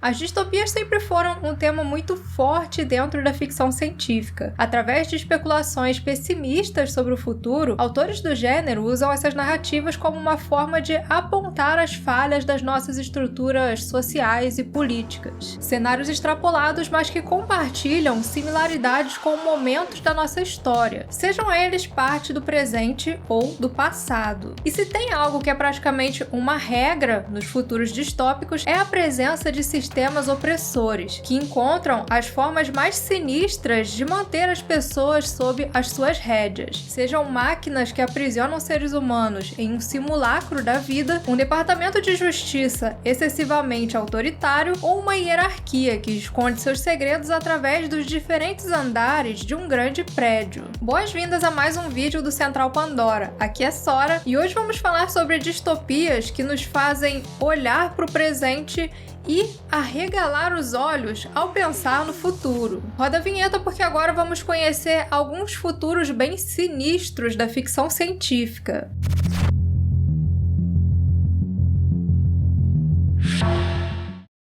As distopias sempre foram um tema muito forte dentro da ficção científica. Através de especulações pessimistas sobre o futuro, autores do gênero usam essas narrativas como uma forma de apontar as falhas das nossas estruturas sociais e políticas. Cenários extrapolados, mas que compartilham similaridades com momentos da nossa história, sejam eles parte do presente ou do passado. E se tem algo que é praticamente uma regra nos futuros distópicos, é a presença de sistemas opressores, que encontram as formas mais sinistras de manter as pessoas sob as suas rédeas. Sejam máquinas que aprisionam seres humanos em um simulacro da vida, um departamento de justiça excessivamente autoritário ou uma hierarquia que esconde seus segredos através dos diferentes andares de um grande prédio. Boas-vindas a mais um vídeo do Central Pandora. Aqui é Sora e hoje vamos falar sobre distopias que nos fazem olhar para o presente e arregalar os olhos ao pensar no futuro. Roda a vinheta porque agora vamos conhecer alguns futuros bem sinistros da ficção científica.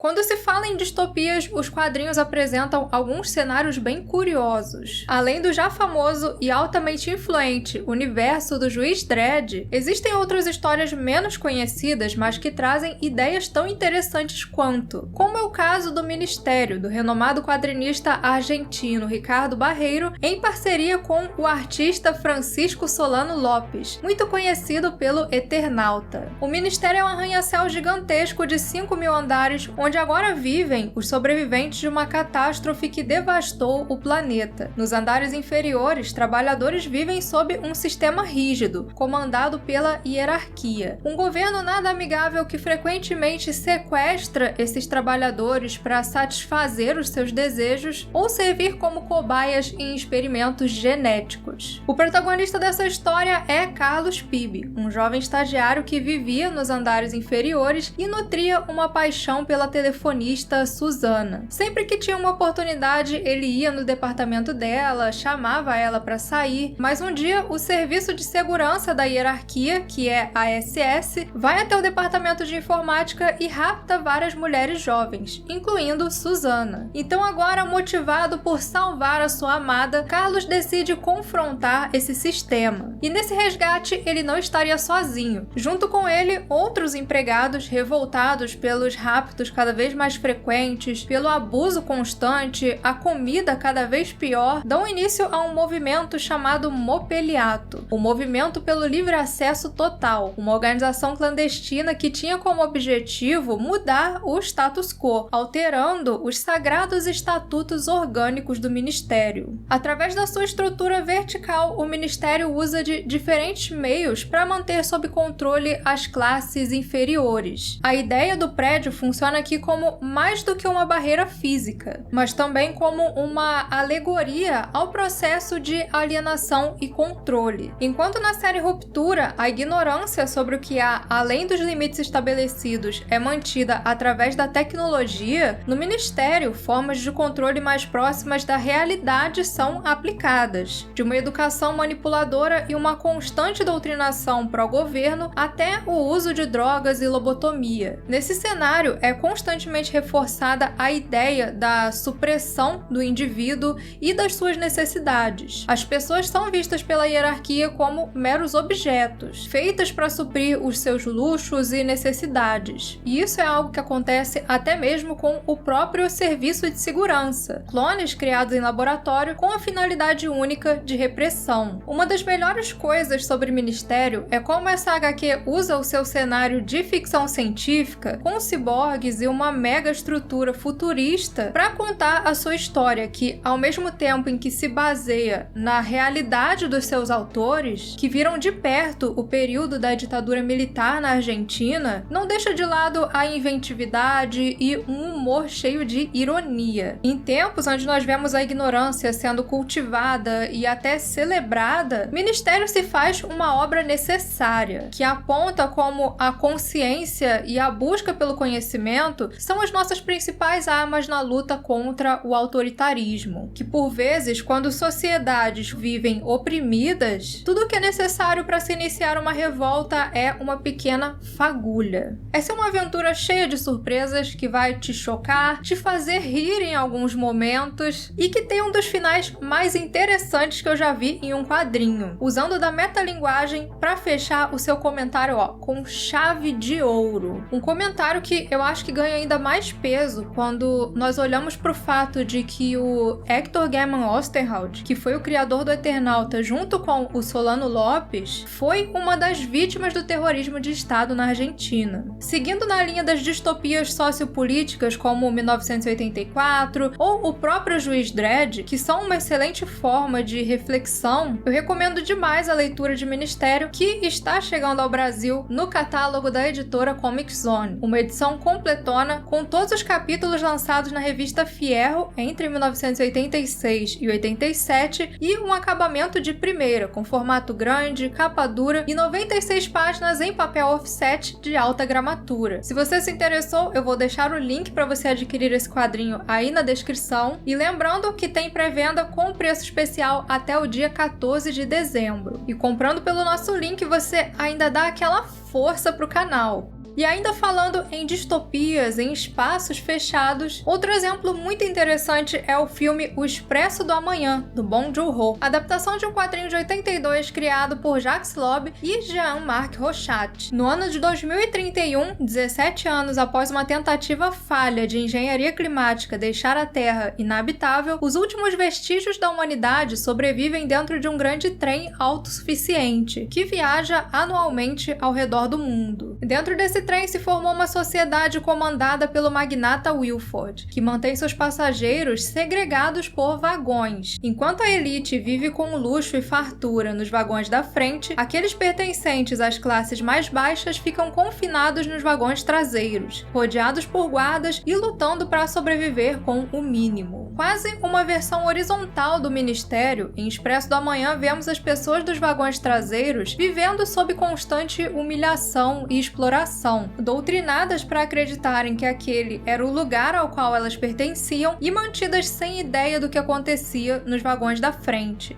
Quando se fala em distopias, os quadrinhos apresentam alguns cenários bem curiosos. Além do já famoso e altamente influente universo do Juiz Dredd, existem outras histórias menos conhecidas, mas que trazem ideias tão interessantes quanto, como é o caso do Ministério, do renomado quadrinista argentino Ricardo Barreiro, em parceria com o artista Francisco Solano Lopes, muito conhecido pelo Eternauta. O Ministério é um arranha-céu gigantesco de 5.000 andares, onde agora vivem os sobreviventes de uma catástrofe que devastou o planeta. Nos andares inferiores, trabalhadores vivem sob um sistema rígido, comandado pela hierarquia. Um governo nada amigável que frequentemente sequestra esses trabalhadores para satisfazer os seus desejos ou servir como cobaias em experimentos genéticos. O protagonista dessa história é Carlos Pibe, um jovem estagiário que vivia nos andares inferiores e nutria uma paixão pela telefonista Susana. Sempre que tinha uma oportunidade, ele ia no departamento dela, chamava ela para sair, mas um dia o serviço de segurança da hierarquia, que é a SS, vai até o departamento de informática e rapta várias mulheres jovens, incluindo Susana. Então agora, motivado por salvar a sua amada, Carlos decide confrontar esse sistema. E nesse resgate, ele não estaria sozinho. Junto com ele, outros empregados revoltados pelos raptos cada vez mais frequentes, pelo abuso constante, a comida cada vez pior, dão início a um movimento chamado Mopeliato, o Movimento pelo Livre Acesso Total, uma organização clandestina que tinha como objetivo mudar o status quo, alterando os sagrados estatutos orgânicos do Ministério. Através da sua estrutura vertical, o Ministério usa de diferentes meios para manter sob controle as classes inferiores. A ideia do prédio funciona aqui como mais do que uma barreira física, mas também como uma alegoria ao processo de alienação e controle. Enquanto na série Ruptura, a ignorância sobre o que há além dos limites estabelecidos é mantida através da tecnologia, no Ministério, formas de controle mais próximas da realidade são aplicadas, de uma educação manipuladora e uma constante doutrinação pró-governo até o uso de drogas e lobotomia. Nesse cenário, é constantemente reforçada a ideia da supressão do indivíduo e das suas necessidades. As pessoas são vistas pela hierarquia como meros objetos, feitas para suprir os seus luxos e necessidades. E isso é algo que acontece até mesmo com o próprio serviço de segurança, clones criados em laboratório com a finalidade única de repressão. Uma das melhores coisas sobre o Ministério é como essa HQ usa o seu cenário de ficção científica com ciborgues e uma mega estrutura futurista para contar a sua história, que ao mesmo tempo em que se baseia na realidade dos seus autores, que viram de perto o período da ditadura militar na Argentina, não deixa de lado a inventividade e um humor cheio de ironia. Em tempos onde nós vemos a ignorância sendo cultivada e até celebrada, Ministério se faz uma obra necessária, que aponta como a consciência e a busca pelo conhecimento são as nossas principais armas na luta contra o autoritarismo, que por vezes, quando sociedades vivem oprimidas, tudo o que é necessário para se iniciar uma revolta é uma pequena fagulha. Essa é uma aventura cheia de surpresas que vai te chocar, te fazer rir em alguns momentos e que tem um dos finais mais interessantes que eu já vi em um quadrinho, usando da metalinguagem para fechar o seu comentário com chave de ouro. Um comentário que eu acho que ganha ainda mais peso quando nós olhamos para o fato de que o Hector Guimond Osterhald, que foi o criador do Eternauta junto com o Solano Lopes, foi uma das vítimas do terrorismo de Estado na Argentina. Seguindo na linha das distopias sociopolíticas como 1984 ou o próprio Juiz Dredd, que são uma excelente forma de reflexão, eu recomendo demais a leitura de Ministério, que está chegando ao Brasil no catálogo da editora Comic Zone, uma edição completona com todos os capítulos lançados na revista Fierro entre 1986 e 87 e um acabamento de primeira, com formato grande, capa dura e 96 páginas em papel offset de alta gramatura. Se você se interessou, eu vou deixar o link para você adquirir esse quadrinho aí na descrição e lembrando que tem pré-venda com preço especial até o dia 14 de dezembro. E comprando pelo nosso link você ainda dá aquela força pro canal. E ainda falando em distopias, em espaços fechados, outro exemplo muito interessante é o filme O Expresso do Amanhã, do Bong Joon-ho, adaptação de um quadrinho de 82 criado por Jacques Loeb e Jean-Marc Rochat. No ano de 2031, 17 anos após uma tentativa falha de engenharia climática deixar a Terra inabitável, os últimos vestígios da humanidade sobrevivem dentro de um grande trem autossuficiente, que viaja anualmente ao redor do mundo. Dentro desse trem se formou uma sociedade comandada pelo magnata Wilford, que mantém seus passageiros segregados por vagões. Enquanto a elite vive com luxo e fartura nos vagões da frente, aqueles pertencentes às classes mais baixas ficam confinados nos vagões traseiros, rodeados por guardas e lutando para sobreviver com o mínimo. Quase uma versão horizontal do Ministério, em Expresso do Amanhã vemos as pessoas dos vagões traseiros vivendo sob constante humilhação e exploração, doutrinadas para acreditarem que aquele era o lugar ao qual elas pertenciam e mantidas sem ideia do que acontecia nos vagões da frente.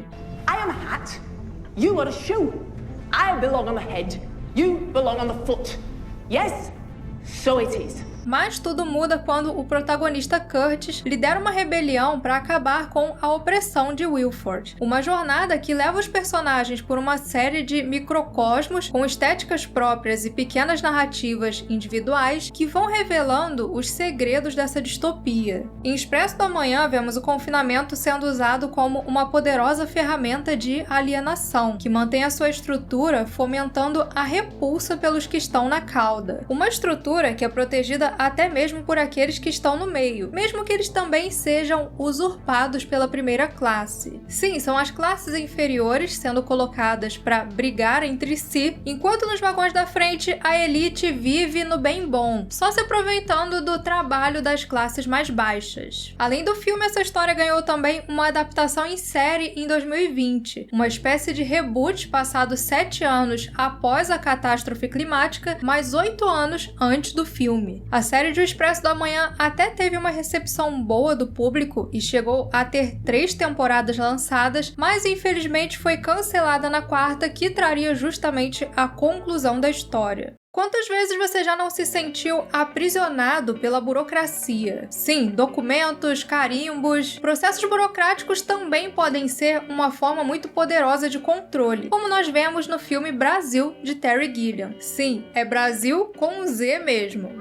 I am a hat, you are a shoe. I belong on the head, you belong on the foot. Yes, so it is. Mas tudo muda quando o protagonista Curtis lidera uma rebelião para acabar com a opressão de Wilford. Uma jornada que leva os personagens por uma série de microcosmos com estéticas próprias e pequenas narrativas individuais que vão revelando os segredos dessa distopia. Em Expresso do Amanhã, vemos o confinamento sendo usado como uma poderosa ferramenta de alienação, que mantém a sua estrutura fomentando a repulsa pelos que estão na cauda. Uma estrutura que é protegida até mesmo por aqueles que estão no meio, mesmo que eles também sejam usurpados pela primeira classe. Sim, são as classes inferiores sendo colocadas para brigar entre si, enquanto nos vagões da frente a elite vive no bem bom, só se aproveitando do trabalho das classes mais baixas. Além do filme, essa história ganhou também uma adaptação em série em 2020, uma espécie de reboot passado 7 anos após a catástrofe climática, mais 8 anos antes do filme. A série de O Expresso do Amanhã até teve uma recepção boa do público e chegou a ter 3 temporadas lançadas, mas infelizmente foi cancelada na 4ª, que traria justamente a conclusão da história. Quantas vezes você já não se sentiu aprisionado pela burocracia? Sim, documentos, carimbos, processos burocráticos também podem ser uma forma muito poderosa de controle, como nós vemos no filme Brasil, de Terry Gilliam. Sim, é Brasil com um Z mesmo.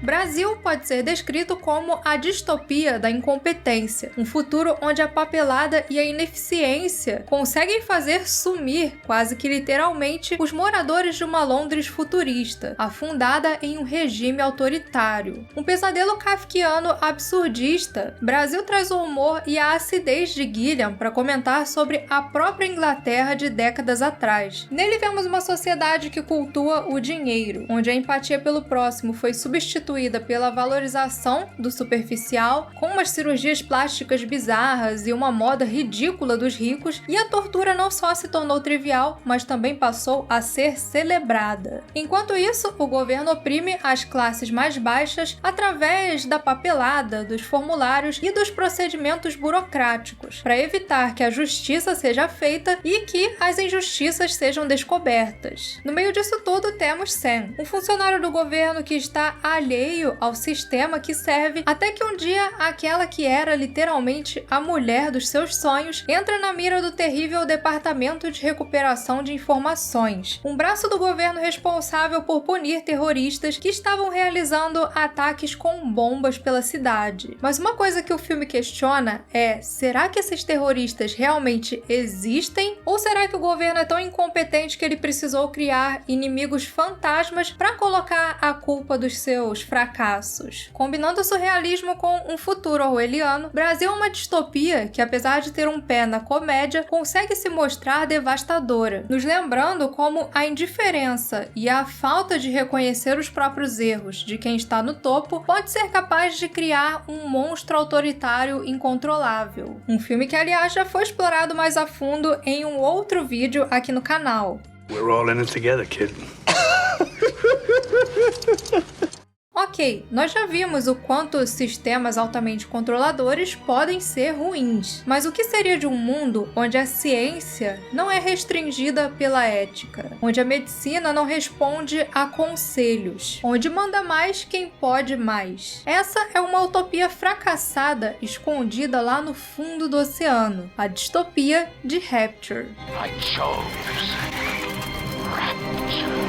Brasil pode ser descrito como a distopia da incompetência, um futuro onde a papelada e a ineficiência conseguem fazer sumir, quase que literalmente, os moradores de uma Londres futurista, afundada em um regime autoritário. Um pesadelo kafkiano absurdista, Brasil traz o humor e a acidez de Gilliam para comentar sobre a própria Inglaterra de décadas atrás. Nele vemos uma sociedade que cultua o dinheiro, onde a empatia pelo próximo foi substituída constituída pela valorização do superficial, com umas cirurgias plásticas bizarras e uma moda ridícula dos ricos, e a tortura não só se tornou trivial, mas também passou a ser celebrada. Enquanto isso, o governo oprime as classes mais baixas através da papelada, dos formulários e dos procedimentos burocráticos, para evitar que a justiça seja feita e que as injustiças sejam descobertas. No meio disso tudo, temos Sam, um funcionário do governo que está alheio ao sistema que serve, até que um dia aquela que era literalmente a mulher dos seus sonhos entra na mira do terrível Departamento de Recuperação de Informações, um braço do governo responsável por punir terroristas que estavam realizando ataques com bombas pela cidade. Mas uma coisa que o filme questiona é: será que esses terroristas realmente existem? Ou será que o governo é tão incompetente que ele precisou criar inimigos fantasmas para colocar a culpa dos seus fracassos? Combinando o surrealismo com um futuro orwelliano, Brasil é uma distopia que, apesar de ter um pé na comédia, consegue se mostrar devastadora, nos lembrando como a indiferença e a falta de reconhecer os próprios erros de quem está no topo pode ser capaz de criar um monstro autoritário incontrolável. Um filme que, aliás, já foi explorado mais a fundo em um outro vídeo aqui no canal. We're all in it together, kid. Ok, nós já vimos o quanto sistemas altamente controladores podem ser ruins, mas o que seria de um mundo onde a ciência não é restringida pela ética, onde a medicina não responde a conselhos, onde manda mais quem pode mais? Essa é uma utopia fracassada escondida lá no fundo do oceano, a distopia de Rapture. I chose Rapture.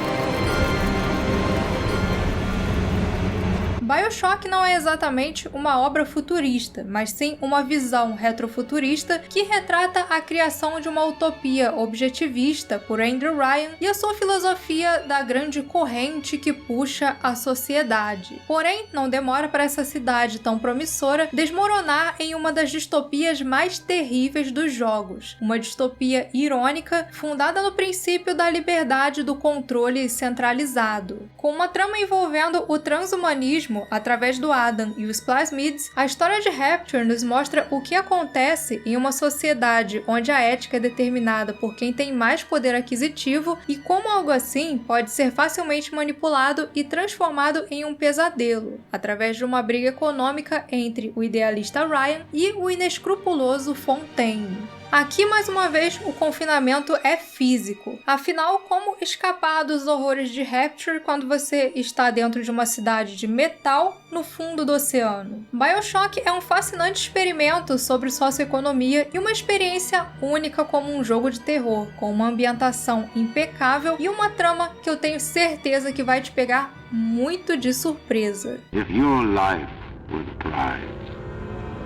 BioShock não é exatamente uma obra futurista, mas sim uma visão retrofuturista que retrata a criação de uma utopia objetivista por Andrew Ryan e a sua filosofia da grande corrente que puxa a sociedade. Porém, não demora para essa cidade tão promissora desmoronar em uma das distopias mais terríveis dos jogos, uma distopia irônica fundada no princípio da liberdade do controle centralizado. Com uma trama envolvendo o transhumanismo através do Adam e os plasmids, a história de Rapture nos mostra o que acontece em uma sociedade onde a ética é determinada por quem tem mais poder aquisitivo e como algo assim pode ser facilmente manipulado e transformado em um pesadelo, através de uma briga econômica entre o idealista Ryan e o inescrupuloso Fontaine. Aqui, mais uma vez, o confinamento é físico. Afinal, como escapar dos horrores de Rapture quando você está dentro de uma cidade de metal no fundo do oceano? BioShock é um fascinante experimento sobre socioeconomia e uma experiência única como um jogo de terror, com uma ambientação impecável e uma trama que eu tenho certeza que vai te pegar muito de surpresa. If your life were the prize,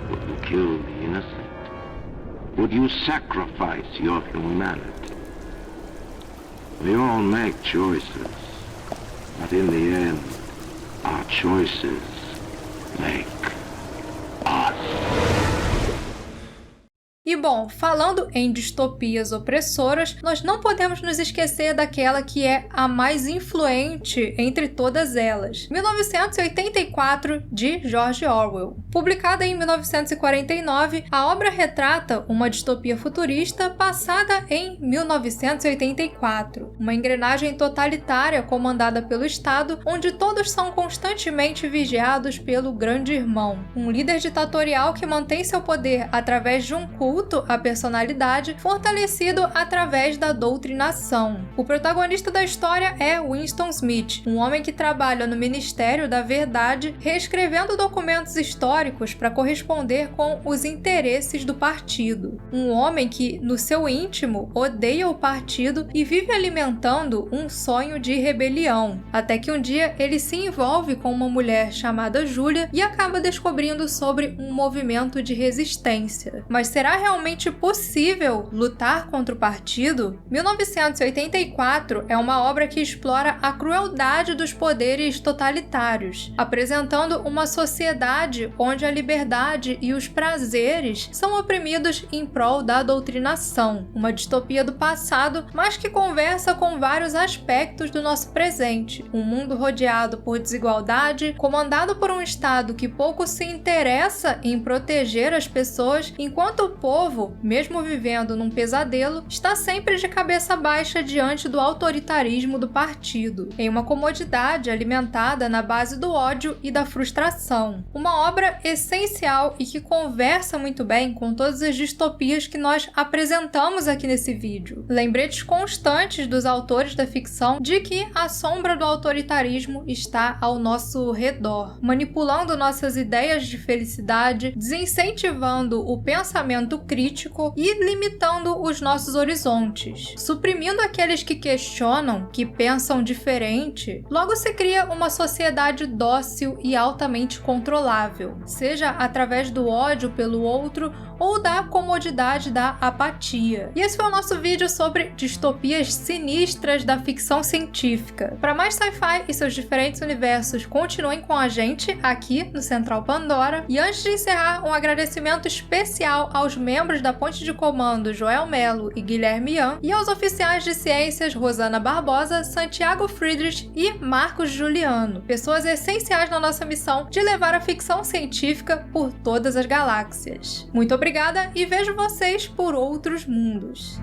would you kill the innocent? Would you sacrifice your humanity? We all make choices, but in the end, our choices make us. E bom, falando em distopias opressoras, nós não podemos nos esquecer daquela que é a mais influente entre todas elas, 1984, de George Orwell. Publicada em 1949, a obra retrata uma distopia futurista passada em 1984, uma engrenagem totalitária comandada pelo Estado, onde todos são constantemente vigiados pelo Grande Irmão, um líder ditatorial que mantém seu poder através de um culto à personalidade fortalecido através da doutrinação. O protagonista da história é Winston Smith, um homem que trabalha no Ministério da Verdade, reescrevendo documentos históricos para corresponder com os interesses do partido. Um homem que, no seu íntimo, odeia o partido e vive alimentando um sonho de rebelião, até que um dia ele se envolve com uma mulher chamada Julia e acaba descobrindo sobre um movimento de resistência. Mas será realmente realmente possível lutar contra o partido? 1984 é uma obra que explora a crueldade dos poderes totalitários, apresentando uma sociedade onde a liberdade e os prazeres são oprimidos em prol da doutrinação. Uma distopia do passado, mas que conversa com vários aspectos do nosso presente. Um mundo rodeado por desigualdade, comandado por um Estado que pouco se interessa em proteger as pessoas, enquanto o povo, mesmo vivendo num pesadelo, está sempre de cabeça baixa diante do autoritarismo do partido, em uma comodidade alimentada na base do ódio e da frustração. Uma obra essencial e que conversa muito bem com todas as distopias que nós apresentamos aqui nesse vídeo. Lembretes constantes dos autores da ficção de que a sombra do autoritarismo está ao nosso redor, manipulando nossas ideias de felicidade, desincentivando o pensamento crítico e limitando os nossos horizontes. Suprimindo aqueles que questionam, que pensam diferente, logo se cria uma sociedade dócil e altamente controlável, seja através do ódio pelo outro ou da comodidade da apatia. E esse foi o nosso vídeo sobre distopias sinistras da ficção científica. Para mais sci-fi e seus diferentes universos, continuem com a gente aqui no Central Pandora. E antes de encerrar, um agradecimento especial aos membros da Ponte de Comando Joel Melo e Guilherme Ian, e aos oficiais de ciências Rosana Barbosa, Santiago Friedrich e Marcos Juliano, pessoas essenciais na nossa missão de levar a ficção científica por todas as galáxias. Muito obrigada e vejo vocês por outros mundos.